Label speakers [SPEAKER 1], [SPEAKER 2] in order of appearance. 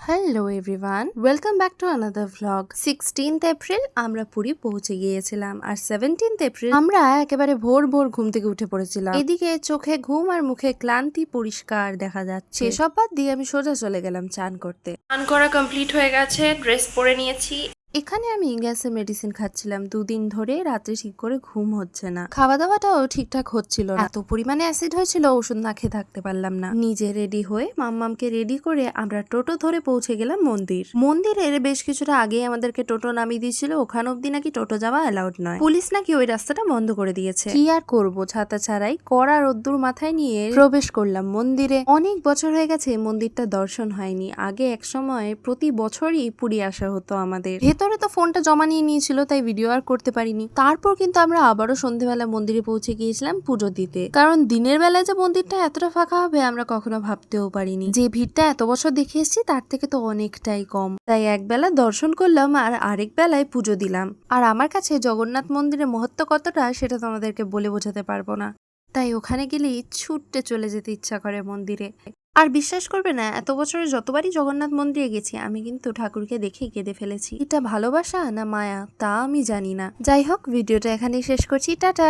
[SPEAKER 1] Hello everyone, welcome back to another vlog. 16th April আমরা পুরী পৌঁছে গিয়েছিলাম, আর 17th এপ্রিল আমরা একেবারে ভোর ভোর ঘুম থেকে উঠে পড়েছিলাম। এদিকে চোখে ঘুম আর মুখে ক্লান্তি পরিষ্কার দেখা যাচ্ছে। সেসব বাদ দিয়ে আমি সোজা চলে গেলাম চান করতে। চান করা কমপ্লিট হয়ে গেছে, ড্রেস পরে নিয়েছি। এখানে আমি গ্যাসের মেডিসিন খাচ্ছিলাম, দুদিন ধরে রাত্রে ঠিক করে ঘুম হচ্ছে না, খাওয়া দাওয়াটাও ঠিকঠাক হচ্ছিল না, এত পরিমাণে অ্যাসিড হয়েছিল ওষুধ না খেয়ে থাকতে পারলাম না। নিজে রেডি হয়ে মাম্মামকে রেডি করে আমরা টোটো ধরে পৌঁছে গেলাম মন্দিরের বেশ কিছুটা আগে আমাদেরকে টোটো নামিয়ে দিয়েছিল। ওখানে অব্দি নাকি টোটো যাওয়া অ্যালাউড নয়, পুলিশ নাকি ওই রাস্তাটা বন্ধ করে দিয়েছে। কি আর করবো, ছাতা ছাড়াই কড়া রোদ্দুর মাথায় নিয়ে প্রবেশ করলাম মন্দিরে। অনেক বছর হয়ে গেছে মন্দিরটা দর্শন হয়নি। আগে এক সময় প্রতি বছরই পুরী আসা হতো আমাদের। ভেতরে তো ফোনটা জমা নিয়ে নিয়েছিল, তাই ভিডিও আর করতে পারিনি। তারপর কিন্তু আমরা আবারও সন্ধ্যেবেলা মন্দিরে পৌঁছে গিয়েছিলাম পুজো দিতে, কারণ দিনের বেলায় যে মন্দিরটা এতটা ফাঁকা হবে আমরা কখনো ভাবতেও পারিনি। যে ভিড়টা এত বছর দেখে এসেছি তার থেকে তো অনেকটাই কম, তাই এক বেলা দর্শন করলাম আর আরেক বেলায় পুজো দিলাম। আর আমার কাছে জগন্নাথ মন্দিরের মহত্ব কতটা সেটা তোমাদেরকে বলে বোঝাতে পারবো না, তাই ওখানে গেলেই ছুটতে চলে যেতে ইচ্ছা করে মন্দিরে। আর বিশ্বাস করবে না, এত বছরে যতবারই জগন্নাথ মন্দিরে গেছি আমি কিন্তু ঠাকুরকে দেখে কেঁদে ফেলেছি। এটা ভালোবাসা না মায়া তা আমি জানি না। যাই হোক, ভিডিওটা এখানেই শেষ করছি, টাটা।